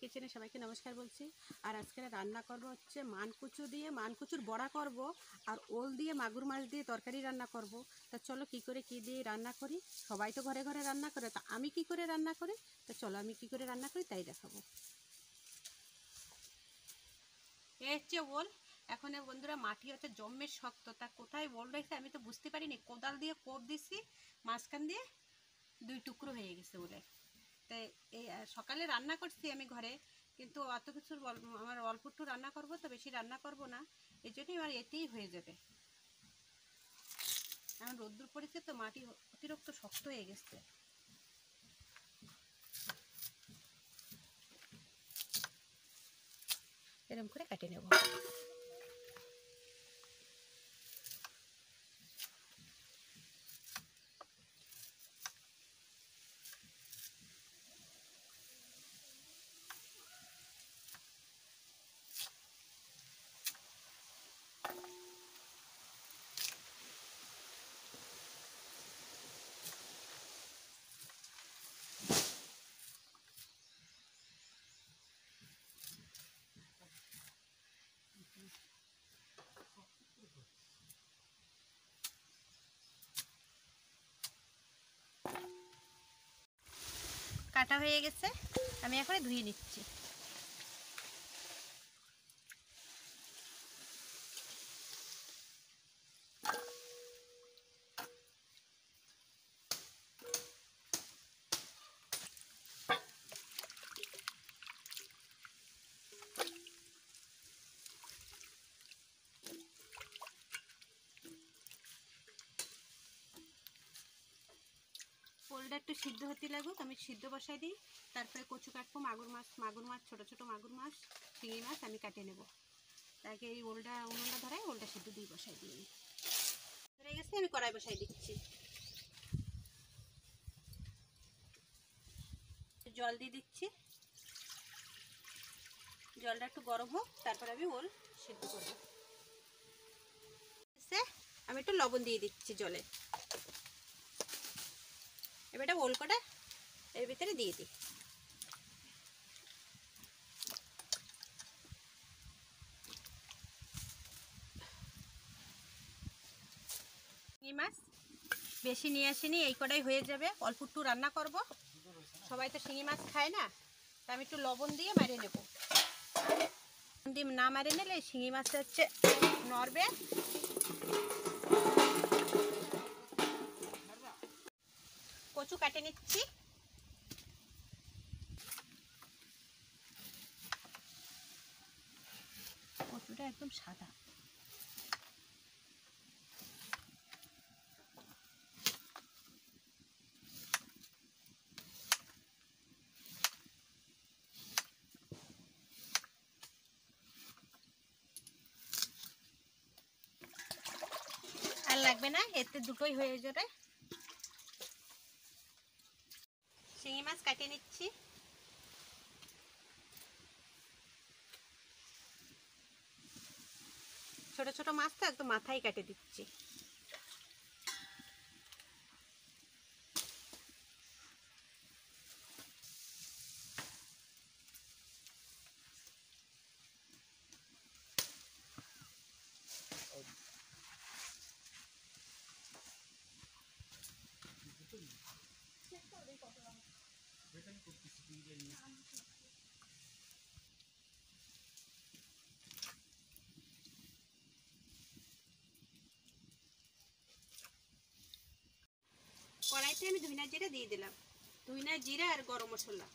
কিচেনে সবাইকে নমস্কার বলছি। আর আজকে রান্না করব হচ্ছে মানকুচু দিয়ে মানকুচুর বড়া করব, আর ওল দিয়ে মাগুর মাছ দিয়ে তরকারি রান্না করব। তা চলো কি করে কি দিয়ে রান্না করি। সবাই তো ঘরে ঘরে রান্না করে, তা আমি কি করে রান্না করি, তা চলো আমি কি করে রান্না করি তাই দেখাবো। এই হচ্ছে ওল। এখন বন্ধুরা মাটি হচ্ছে জম্মের শক্ত, তা কোথায় ওল রয়েছে আমি তো বুঝতে পারিনি। কোদাল দিয়ে কোপ দিছি, মাঝখান দিয়ে দুই টুকরো হয়ে গেছে ওলের। তাই এই সকালে রান্না করছি আমি ঘরে, কিন্তু অত কিছু আমার অল্প একটু রান্না করব, তো বেশি রান্না করব না, এই জন্যই আমার এতেই হয়ে যাবে। এখন রোদ্দুর পড়েছে তো মাটি অতিরিক্ত শক্ত হয়ে গেছে। এরকম করে কেটে নেব। কাটা হয়ে গেছে, আমি এখন ধুয়ে নিচ্ছি। ওলটা একটু সিদ্ধ হতে লাগুক, আমি সিদ্ধ বসাই দিই। তারপরে কচু কাটবো, মাগুর মাছ ছোটো ছোটো মাগুর মাছ, শিঙি মাছ আমি কাটে নেব। তাকে এই উনুনটা ধরাই ওলটা সিদ্ধ দিয়ে বসাই দিই। ধরে গেছে, আমি কড়াই বসাই দিচ্ছি। জল দিয়ে দিচ্ছি, জলটা একটু গরম হোক, তারপর আমি ওল সিদ্ধ করবো। আমি একটু লবণ দিয়ে দিচ্ছি জলে। এবার ওল কটা এর ভিতরে দিয়ে দিই। শিঙি মাছ বেশি নিয়ে আসিনি, এই কটাই হয়ে যাবে। অল্প একটু রান্না করব, সবাই তো শিঙি মাছ খায় না, তা আমি একটু লবণ দিয়ে মারিয়ে নেব। দিয়ে না মারিয়ে নিলে শিঙি মাছটা হচ্ছে নড়বে। কচু কাটে নিচ্ছি। কচুটা একদম সাদা। আর লাগবে না, এতে দুটোই হয়ে যাবে। শিঙি মাছ কাটিয়ে নিচ্ছি। ছোট ছোট মাছ তো একদম মাথায় কেটে দিচ্ছি। কড়াইতে আমি ধনিয়া জিরা দিয়ে দিলাম, ধনিয়া জিরা আর গরম মশলা।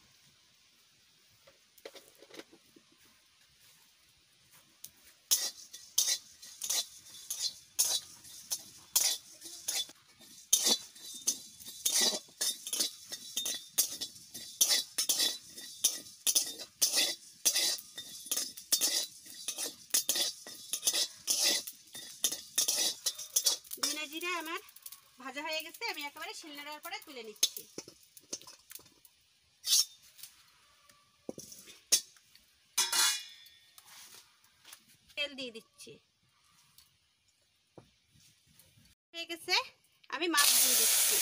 ধনিয়া জিরা আমার ভাজা হয়ে গেছে, আমি একেবারে শিলনোড়ার পরে তুলে নিচ্ছি। তেল দিয়ে দিচ্ছি। হয়ে গেছে, আমি মাছ দিয়ে দিচ্ছি।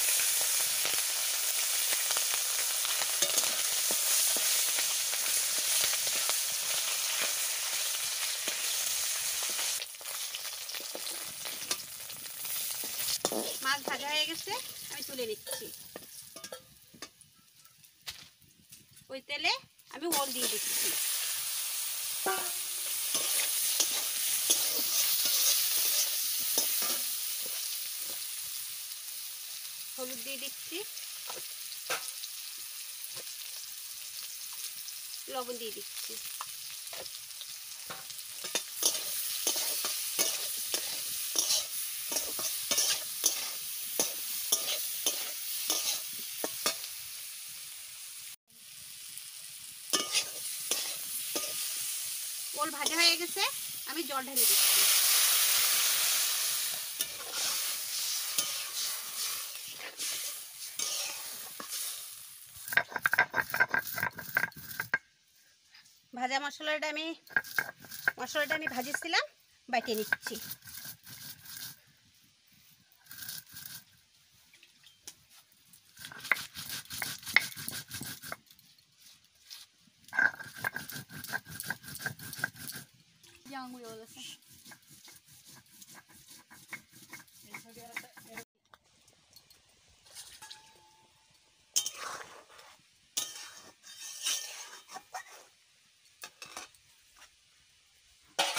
মাছ ভাজা হয়ে গেছে, আমি তুলে নিচ্ছি। ওই তেলে আমি ওল দিয়ে দিচ্ছি। হলুদ দিয়ে দিচ্ছি, লবণ দিয়ে দিচ্ছি। ওল ভাজা হয়ে গেছে, আমি জল ঢেলে দিচ্ছি। ভাজা মশলাটা আমি ভাজিয়েছিলাম, বাটিয়ে নিচ্ছি।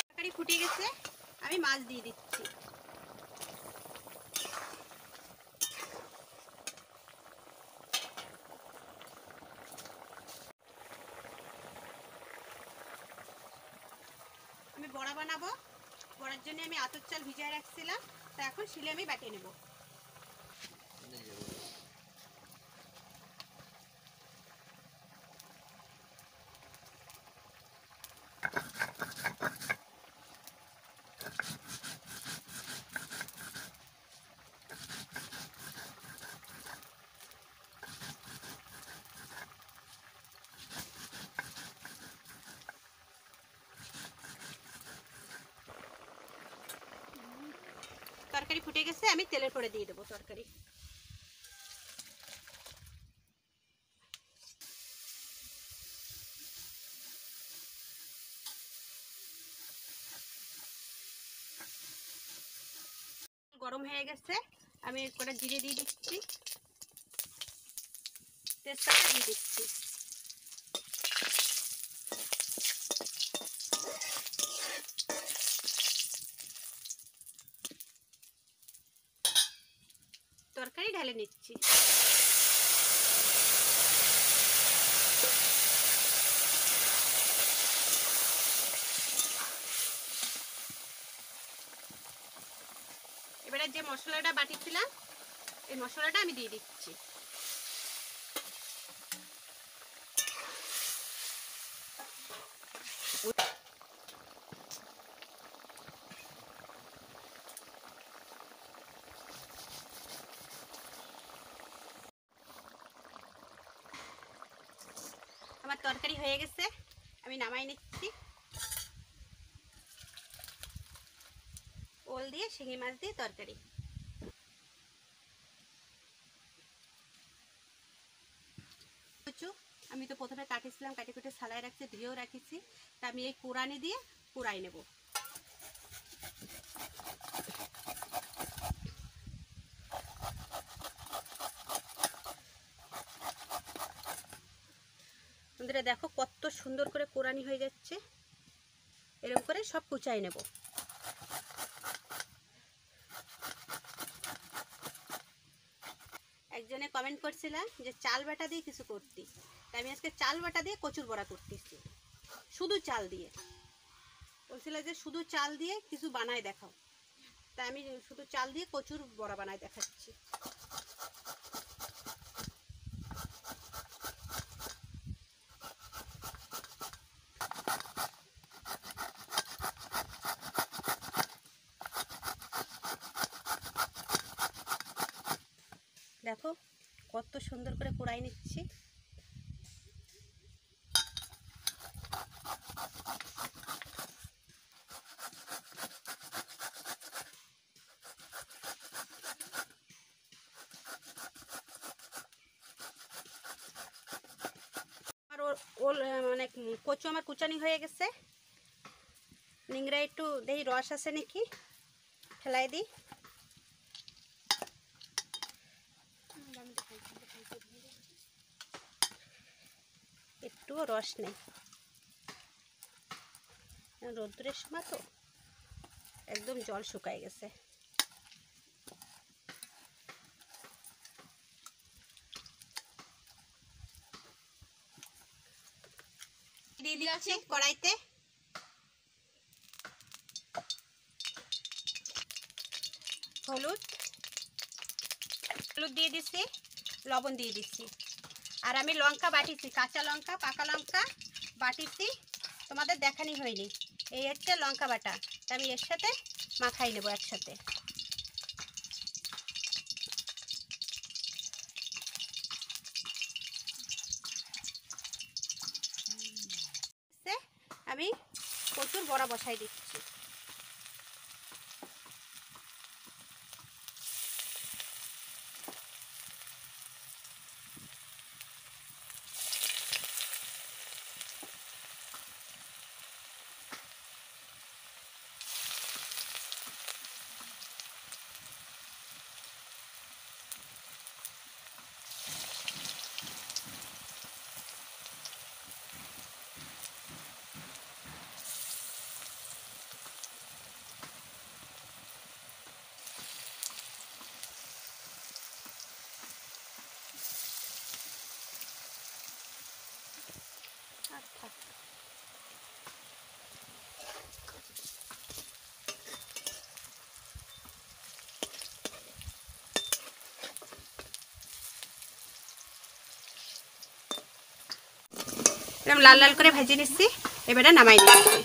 তরকারি ফুটে গেছে, আমি মাছ দিয়ে দিচ্ছি। আমি বড়া বানাবো, বড়ার জন্য আমি আতপ চাল ভিজিয়ে রাখছিলাম, তা এখন শিলে আমি বাটিয়ে নেব। তরকারি ফুটে গেছে, আমি তেলের পরে দিয়ে দেবো তরকারি। গরম হয়ে গেছে, আমি কটা জিরে দিয়ে দিচ্ছি, তেজপাতা দিয়ে দিচ্ছি। তরকারি ঢেলে নিচ্ছি। এবারে যে মশলাটা বাটিছিলাম, এই মশলাটা আমি দিয়ে দিচ্ছি। আমার তরকারি হয়ে গেছে, আমি নামাই নিচ্ছি। ওল দিয়ে শিঙি মাছ দিয়ে তরকারি। আমি তো প্রথমে কাটিছিলাম, কাটি কুটে সালাই রাখছি, ধুয়েও রাখিছি। তা আমি এই কুড়ানি দিয়ে কুড়াই নেব। বন্ধুরা দেখো কত সুন্দর করে কোরানি হয়ে যাচ্ছে, এরকম করে সব কুচাই নেব। একজনে কমেন্ট করছিলাম যে চাল বাটা দিয়ে কিছু করতি, তাই আমি আজকে চাল বাটা দিয়ে কচুর বড়া করতেছি, শুধু চাল দিয়ে। বলছিল যে শুধু চাল দিয়ে কিছু বানায় দেখাও, তাই আমি শুধু চাল দিয়ে কচুর বড়া বানায় দেখাচ্ছি। দেখো কত সুন্দর করে পোড়াই নিচ্ছি। আর ওল মানে কচু আমার কুচানি হয়ে গেছে। নিংড়া একটু দেই রস আছে নাকি, ফেলাই দিই। একটুও রস নেই, রোদ্রের সময় তো একদম জল শুকায় গেছে। দিয়ে দিচ্ছি কড়াইতে হলুদ দিয়ে দিচ্ছি, লবণ দিয়ে দিচ্ছি। আর আমি লঙ্কা বাটিছি, কাঁচা লঙ্কা পাকা লঙ্কা বাটিছি, তোমাদের দেখানি হয়নি। এই হচ্ছে লঙ্কা বাটা, আমি এর সাথে মাখাই নেবো একসাথে। আমি কচুর বড়া বসাই দিচ্ছি। লাল লাল করে ভেজে নিচ্ছি, এবারে নামাই নিচ্ছি।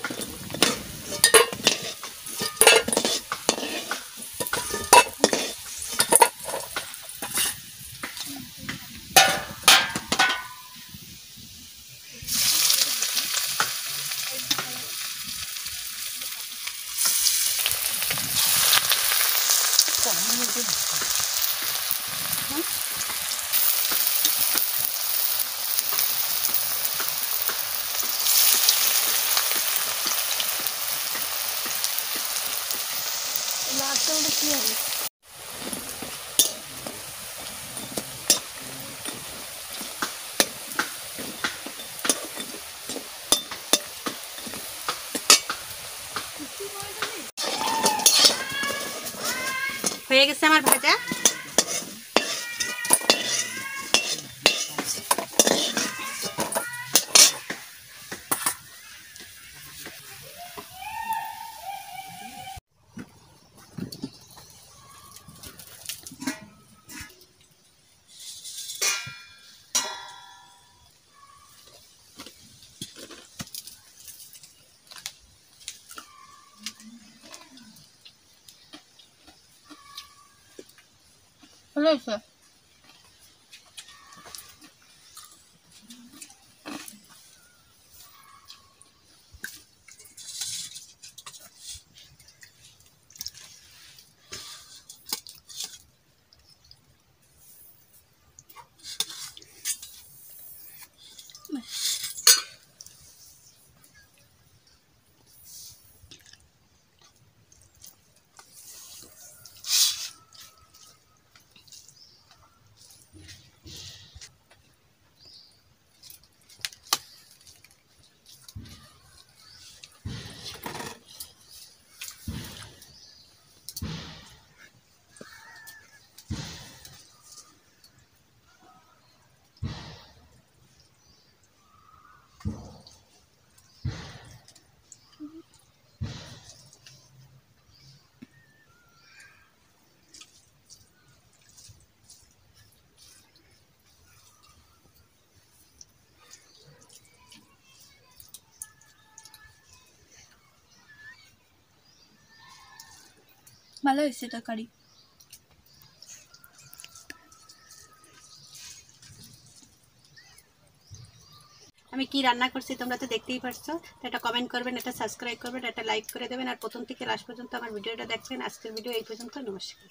হয়ে গেছে আমার ভাজা। ভালো হয়েছে। ভালো হয়েছে তরকারি। আমি কি রান্না করছি তোমরা তো দেখতেই পারছো। এটা কমেন্ট করবেন, এটা সাবস্ক্রাইব করবেন, এটা লাইক করে দেবেন, আর প্রথম থেকে লাস্ট পর্যন্ত আমার ভিডিওটা দেখবেন। আজকের ভিডিও এই পর্যন্ত। নমস্কার।